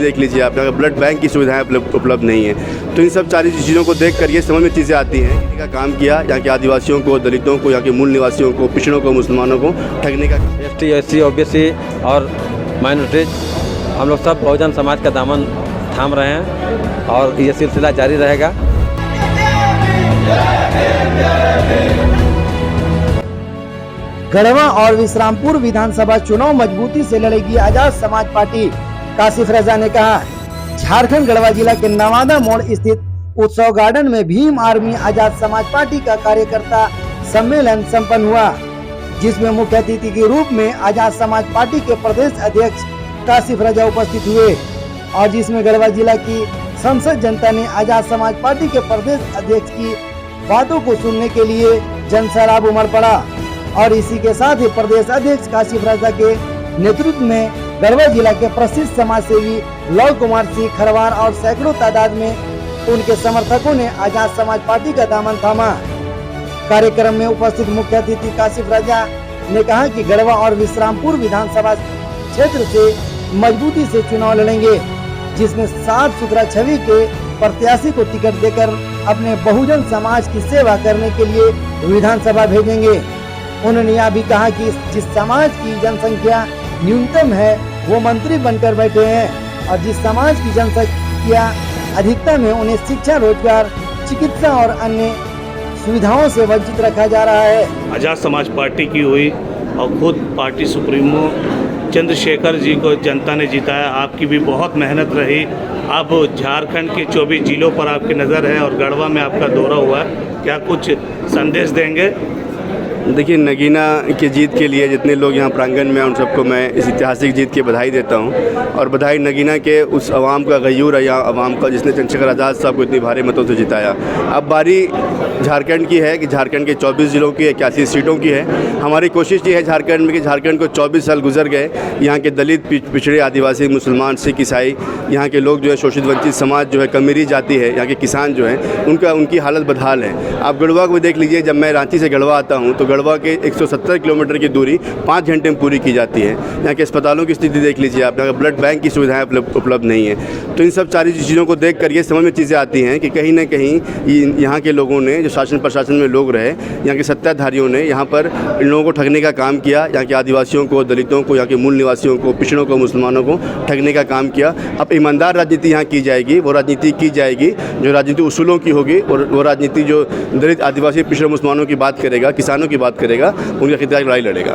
देख लीजिए आप, यहाँ ब्लड बैंक की सुविधाएं उपलब्ध नहीं है। तो इन सब सारी चीज़ों को देख कर ये समझ में चीज़ें आती हैं कि का काम किया यहाँ के आदिवासियों को, दलितों को, यहाँ के मूल निवासियों को, पिछड़ों को, मुसलमानों को ठगने का। ST SC OBC और माइनॉरिटीज हम लोग सब बहुजन समाज का दामन थाम रहे हैं और ये सिलसिला जारी रहेगा। गढ़वा और विश्रामपुर विधानसभा चुनाव मजबूती से लड़ेगी आजाद समाज पार्टी। काशिफ रजा ने कहा। झारखंड गढ़वा जिला के नवादा मोड़ स्थित उत्सव गार्डन में भीम आर्मी आजाद समाज पार्टी का कार्यकर्ता सम्मेलन संपन्न हुआ, जिसमें मुख्य अतिथि के रूप में आजाद समाज पार्टी के प्रदेश अध्यक्ष काशिफ रजा उपस्थित हुए और जिसमें गढ़वा जिला की संसद जनता ने आजाद समाज पार्टी के प्रदेश अध्यक्ष की बातों को सुनने के लिए जनसैलाब उमड़ पड़ा और इसी के साथ ही प्रदेश अध्यक्ष काशिफ रजा के नेतृत्व में गढ़वा जिला के प्रसिद्ध समाज सेवी लव कुमार सिंह खरवार और सैकड़ों तादाद में उनके समर्थकों ने आजाद समाज पार्टी का दामन थामा। कार्यक्रम में उपस्थित मुख्य अतिथि काशिफ रजा ने कहा कि गढ़वा और विश्रामपुर विधानसभा क्षेत्र से मजबूती से चुनाव लड़ेंगे, जिसमें साफ सुथरा छवि के प्रत्याशी को टिकट देकर अपने बहुजन समाज की सेवा करने के लिए विधानसभा भेजेंगे। उन्होंने यह भी कहा कि जिस समाज की जनसंख्या न्यूनतम है वो मंत्री बनकर बैठे हैं और जिस समाज की जनसंख्या अधिकतम है उन्हें शिक्षा, रोजगार, चिकित्सा और अन्य सुविधाओं से वंचित रखा जा रहा है। आजाद समाज पार्टी की हुई और खुद पार्टी सुप्रीमो चंद्रशेखर जी को जनता ने जिताया। आपकी भी बहुत मेहनत रही। अब झारखंड के 24 जिलों पर आपकी नज़र है और गढ़वा में आपका दौरा हुआ है, क्या कुछ संदेश देंगे? देखिए, नगीना की जीत के लिए जितने लोग यहाँ प्रांगण में हैं उन सबको मैं इस ऐतिहासिक जीत की बधाई देता हूँ और बधाई नगीना के उस अवाम का गयूर है, यहाँ अवाम का जिसने चंद्रशेखर आज़ाद साहब को इतनी भारी मतों से जिताया। अब बारी झारखंड की है कि झारखंड के 24 जिलों की 81 सीटों की है। हमारी कोशिश ये है झारखंड में कि झारखंड को 24 साल गुजर गए, यहाँ के दलित, पिछड़े, आदिवासी, मुसलमान, सिख, ईसाई, यहाँ के लोग जो है शोषित वंचित समाज जो है, कमीरी जाति है, यहाँ के किसान जो हैं उनकी हालत बदहाल है। आप गढ़वा को देख लीजिए, जब मैं रांची से गढ़वा आता हूँ तो गढ़वा के 170 किलोमीटर की दूरी 5 घंटे में पूरी की जाती है। यहाँ के अस्पतालों की स्थिति देख लीजिए आप, यहाँ ब्लड बैंक की सुविधाएं उपलब्ध नहीं है। तो इन सब सारी चीज़ों को देख कर ये समझ में चीज़ें आती हैं कि कहीं ना कहीं यहाँ के लोगों ने, जो शासन प्रशासन में लोग रहे, यहाँ के सत्ताधारियों ने यहाँ पर इन लोगों को ठगने का काम किया। यहाँ के आदिवासियों को, दलितों को, यहाँ के मूल निवासियों को, पिछड़ों को, मुसलमानों को ठगने का काम किया। अब ईमानदार राजनीति यहाँ की जाएगी, वो राजनीति की जाएगी जो राजनीति उसूलों की होगी और वो राजनीति जो दलित, आदिवासी, पिछड़े, मुसलमानों की बात करेगा, किसानों की बात करेगा, उनके खिलाफ लड़ाई लड़ेगा।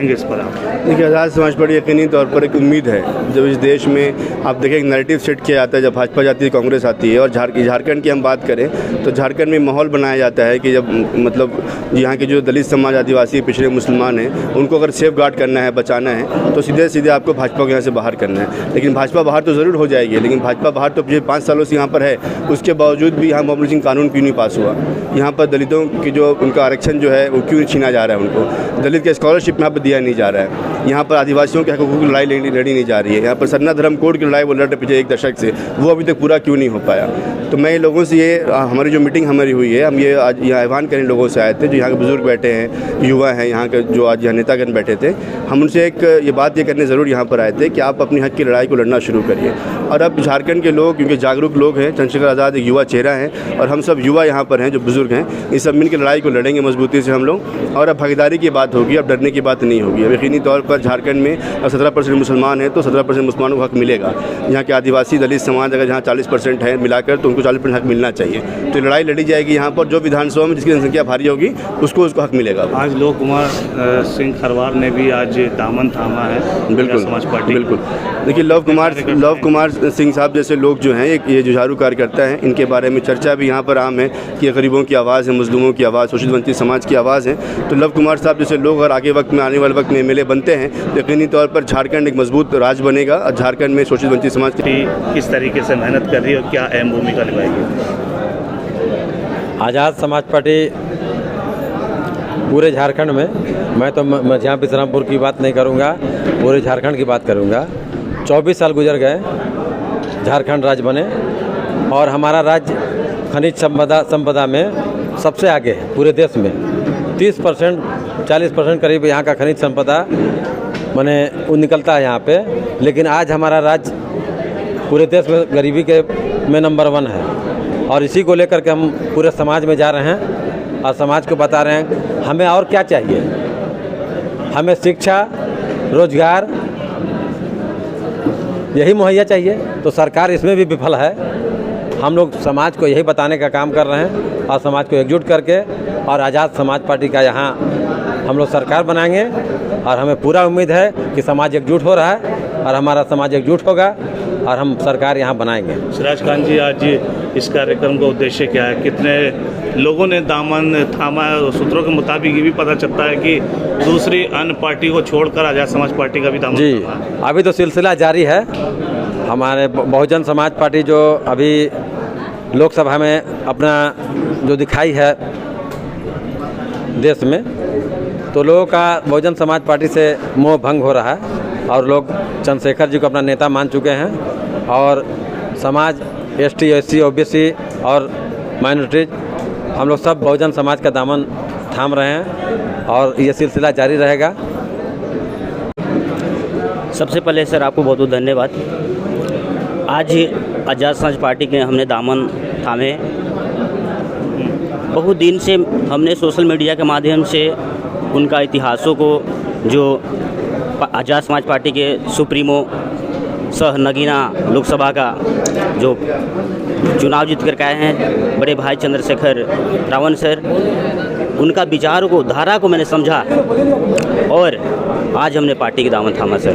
इस पर आप देखिए, आज़ाद समाज पार्टी यकीनी तौर पर एक उम्मीद है। जब इस देश में आप देखें एक नैरेटिव सेट किया जाता है, जब भाजपा जाती है, कांग्रेस आती है और झारखंड की हम बात करें तो झारखंड में माहौल बनाया जाता है कि जब मतलब यहाँ के जो दलित समाज, आदिवासी, पिछड़े, मुसलमान हैं उनको अगर सेफ गार्ड करना है, बचाना है तो सीधे सीधे आपको भाजपा को यहाँ से बाहर करना है। लेकिन भाजपा बाहर तो ज़रूर हो जाएगी, लेकिन भाजपा बाहर तो पिछले 5 सालों से यहाँ पर है, उसके बावजूद भी यहाँ मॉबलाइजेशन कानून क्यों नहीं पास हुआ? यहाँ पर दलितों की जो उनका आरक्षण जो है वो क्यों छीना जा रहा है? उनको दलित का स्कॉलरशिप यहाँ पर दिया नहीं जा रहा है। यहाँ पर आदिवासियों के हकूक़ की लड़ाई लड़ी नहीं जा रही है। यहाँ पर सरना धर्म कोड की लड़ाई वो लड़ रहे पिछले 1 दशक से, वो अभी तक पूरा क्यों नहीं हो पाया? तो मैं लोगों से ये, हमारी जो मीटिंग हमारी हुई है, हम ये आज यहाँ आह्वान करने लोगों से आए थे जो यहाँ के बुज़ुर्ग बैठे हैं, युवा हैं, यहाँ के जो आज यहाँ नेतागण बैठे थे, हम उनसे एक ये बात ये करने ज़रूर यहाँ पर आए थे कि आप अपनी हक की लड़ाई को लड़ना शुरू करिए। और अब झारखंड के लोग, क्योंकि जागरूक लोग हैं, चंद्रशेखर आज़ाद एक युवा चेहरा हैं और हम सब युवा यहाँ पर हैं जो बुज़ुर्ग हैं, इस सब मिल के लड़ाई को लड़ेंगे मजबूती से हम लोग। और अब भागीदारी की बात होगी, अब डरने की बात नहीं होगी। अब यकीनी तौर पर झारखंड में 17% मुसलमान हैं तो 17% मुसलमानों को हक मिलेगा। यहाँ के आदिवासी, दलित समाज अगर जहाँ 40% है मिलाकर तो उनको 40% हक मिलना चाहिए। तो लड़ाई लड़ी जाएगी यहाँ पर, जो विधानसभा में जिसकी जनसंख्या भारी होगी उसको हक मिलेगा। आज लव कुमार सिंह खरवार ने भी आज दामन थामा है। बिल्कुल समाज पार्टी, बिल्कुल। देखिए, लव कुमार सिंह साहब जैसे लोग जो हैं, ये जुझारू कार्यकर्ता हैं, इनके बारे में चर्चा भी यहाँ पर आम है कि गरीबों की आवाज़ है, मजलूमों की आवाज़, शोषित वंचित समाज की आवाज़ है। तो लव कुमार साहब जैसे लोग अगर आगे वक्त में, आने वाले वक्त में MLA बनते हैं तो यकीनी तौर पर झारखंड एक मजबूत राज्य बनेगा और झारखंड में शोषित वंचित समाज की किस तरीके से मेहनत कर रही है और क्या अहम भूमिका निभाएगी? आज़ाद समाज पार्टी पूरे झारखंड में, मैं तो यहाँ विश्रामपुर की बात नहीं करूँगा, पूरे झारखंड की बात करूँगा। 24 साल गुजर गए, झारखंड राज्य बने और हमारा राज्य खनिज संपदा में सबसे आगे है पूरे देश में। 30% 40% करीब यहाँ का खनिज संपदा माने वो निकलता है यहाँ पे। लेकिन आज हमारा राज्य पूरे देश में गरीबी के में नंबर 1 है और इसी को लेकर के हम पूरे समाज में जा रहे हैं और समाज को बता रहे हैं हमें और क्या चाहिए। हमें शिक्षा, रोजगार यही मुहैया चाहिए। तो सरकार इसमें भी विफल है। हम लोग समाज को यही बताने का काम कर रहे हैं और समाज को एकजुट करके और आज़ाद समाज पार्टी का यहाँ हम लोग सरकार बनाएंगे और हमें पूरा उम्मीद है कि समाज एकजुट हो रहा है और हमारा समाज एकजुट होगा और हम सरकार यहाँ बनाएंगे। सिराज खान जी, आज इस कार्यक्रम का उद्देश्य क्या है? कितने लोगों ने दामन थामा है? सूत्रों के मुताबिक ये भी पता चलता है कि दूसरी अन्य पार्टी को छोड़कर आज़ाद समाज पार्टी का भी दामन जी थामा है। अभी तो सिलसिला जारी है। हमारे बहुजन समाज पार्टी जो अभी लोकसभा में अपना जो दिखाई है देश में, तो लोगों का बहुजन समाज पार्टी से मोह भंग हो रहा है और लोग चंद्रशेखर जी को अपना नेता मान चुके हैं और समाज ST, SC, OBC और माइनॉरिटीज हम लोग सब बहुजन समाज का दामन थाम रहे हैं और ये सिलसिला जारी रहेगा। सबसे पहले सर आपको बहुत बहुत धन्यवाद। आज आज़ाद समाज पार्टी के हमने दामन थामे। बहुत दिन से हमने सोशल मीडिया के माध्यम से उनका इतिहासों को, जो आज़ाद समाज पार्टी के सुप्रीमो सह नगीना लोकसभा का जो चुनाव जीत कर आए हैं बड़े भाई चंद्रशेखर रावण सर, उनका विचारों को, धारा को मैंने समझा और आज हमने पार्टी के दामन थामा सर।